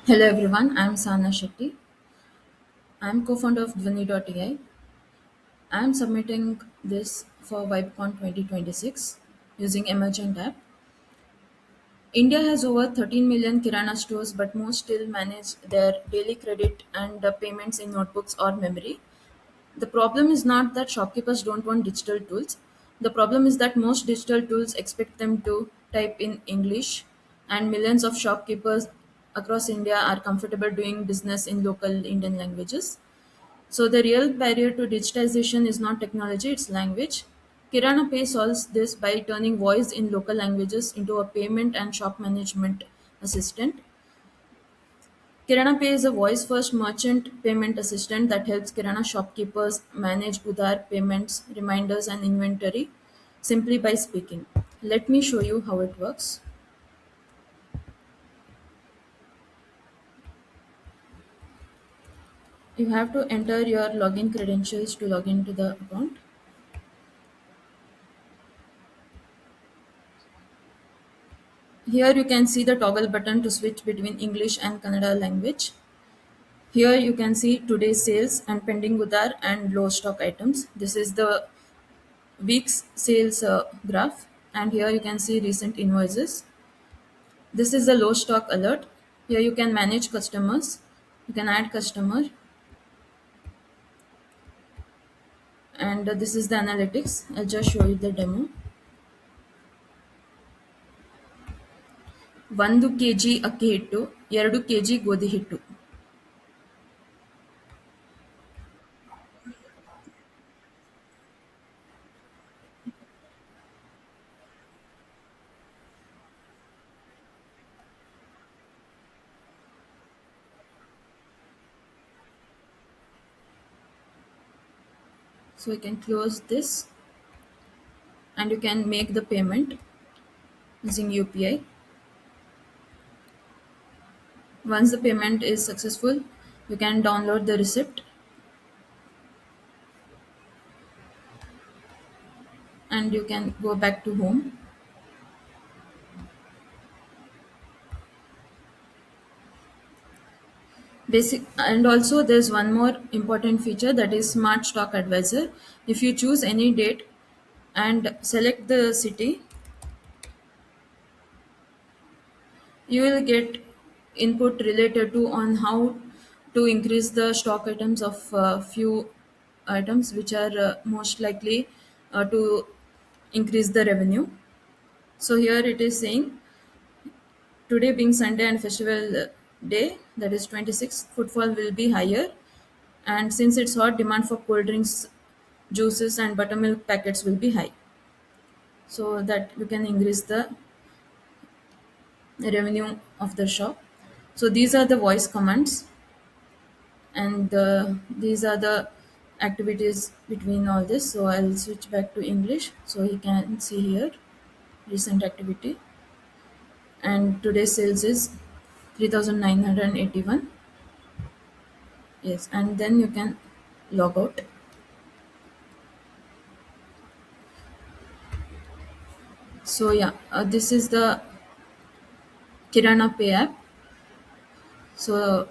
Hello everyone, I'm Sana Shetty. I'm co-founder of Dhwani.ai. I'm submitting this for VibeCon 2026 using Emergent app. India has over 13 million Kirana stores, but most still manage their daily credit and payments in notebooks or memory. The problem is not that shopkeepers don't want digital tools. The problem is that most digital tools expect them to type in English, and millions of shopkeepers across India are comfortable doing business in local Indian languages. So the real barrier to digitization is not technology, it's language. Kirana Pay solves this by turning voice in local languages into a payment and shop management assistant. Kirana Pay is a voice first merchant payment assistant that helps Kirana shopkeepers manage Udar payments, reminders, and inventory simply by speaking. Let me show you how it works. You have to enter your login credentials to log into the account. Here you can see the toggle button to switch between English and Kannada language. Here you can see today's sales and pending Udar and low stock items. This is the week's sales graph, and here you can see recent invoices. This is the low stock alert. Here you can manage customers. You can add customer, and this is the analytics. I'll just show you the demo. 1 kg ಅಕ್ಕಿ ಹಿಟ್ಟು 2 kg ಗೋಧಿ ಹಿಟ್ಟು. So you can close this and you can make the payment using UPI. Once the payment is successful, you can download the receipt and you can go back to home. Basic, and also there's one more important feature, that is Smart Stock Advisor. If you choose any date and select the city, you will get input related to on how to increase the stock items of few items which are most likely to increase the revenue. So here it is saying, today being Sunday and festival day, that is 26th, footfall will be higher, and since it's hot, demand for cold drinks, juices, and buttermilk packets will be high. So that you can increase the revenue of the shop. So these are the voice commands, and these are the activities between all this. So I'll switch back to English so you can see here recent activity, and today's sales is 3981. Yes, and then you can log out. So yeah, this is the Kirana Pay app. So